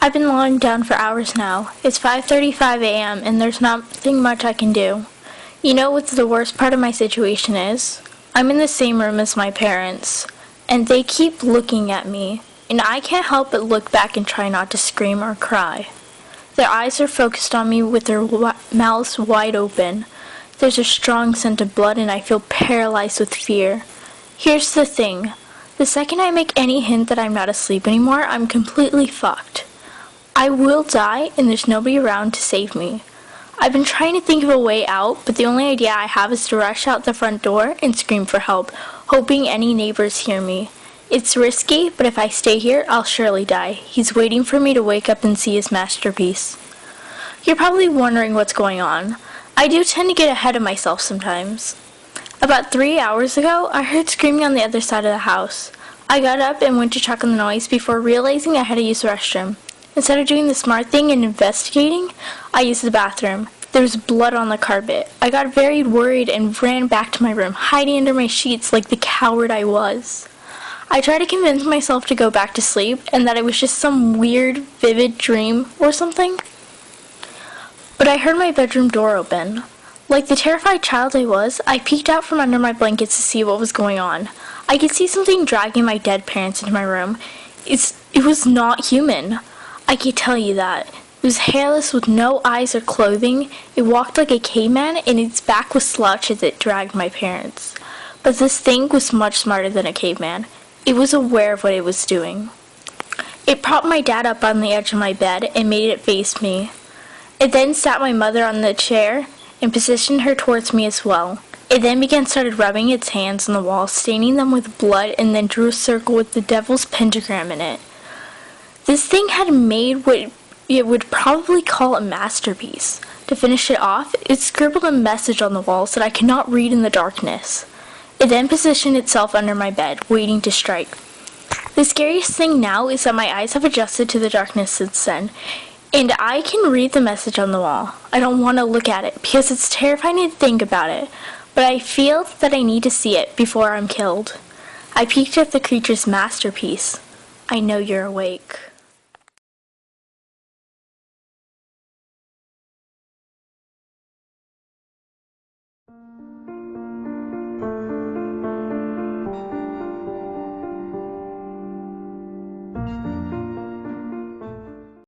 I've been lying down for hours now. It's 5:35 a.m. and there's nothing much I can do. You know what the worst part of my situation is? I'm in the same room as my parents, and they keep looking at me, and I can't help but look back and try not to scream or cry. Their eyes are focused on me with their mouths wide open. There's a strong scent of blood and I feel paralyzed with fear. Here's the thing. The second I make any hint that I'm not asleep anymore, I'm completely fucked. I will die and there's nobody around to save me. I've been trying to think of a way out, but the only idea I have is to rush out the front door and scream for help, hoping any neighbors hear me. It's risky, but if I stay here, I'll surely die. He's waiting for me to wake up and see his masterpiece. You're probably wondering what's going on. I do tend to get ahead of myself sometimes. About 3 hours ago, I heard screaming on the other side of the house. I got up and went to check on the noise before realizing I had to use the restroom. Instead of doing the smart thing and investigating, I used the bathroom. There was blood on the carpet. I got very worried and ran back to my room, hiding under my sheets like the coward I was. I tried to convince myself to go back to sleep and that it was just some weird, vivid dream or something. But I heard my bedroom door open. Like the terrified child I was, I peeked out from under my blankets to see what was going on. I could see something dragging my dead parents into my room. It was not human. I can tell you that. It was hairless with no eyes or clothing. It walked like a caveman and its back was slouched as it dragged my parents. But this thing was much smarter than a caveman. It was aware of what it was doing. It propped my dad up on the edge of my bed and made it face me. It then sat my mother on the chair and positioned her towards me as well. It then started rubbing its hands on the wall, staining them with blood, and then drew a circle with the devil's pentagram in it. This thing had made what it would probably call a masterpiece. To finish it off, it scribbled a message on the walls that I could not read in the darkness. It then positioned itself under my bed, waiting to strike. The scariest thing now is that my eyes have adjusted to the darkness since then, and I can read the message on the wall. I don't want to look at it, because it's terrifying to think about it, but I feel that I need to see it before I'm killed. I peeked at the creature's masterpiece. I know you're awake.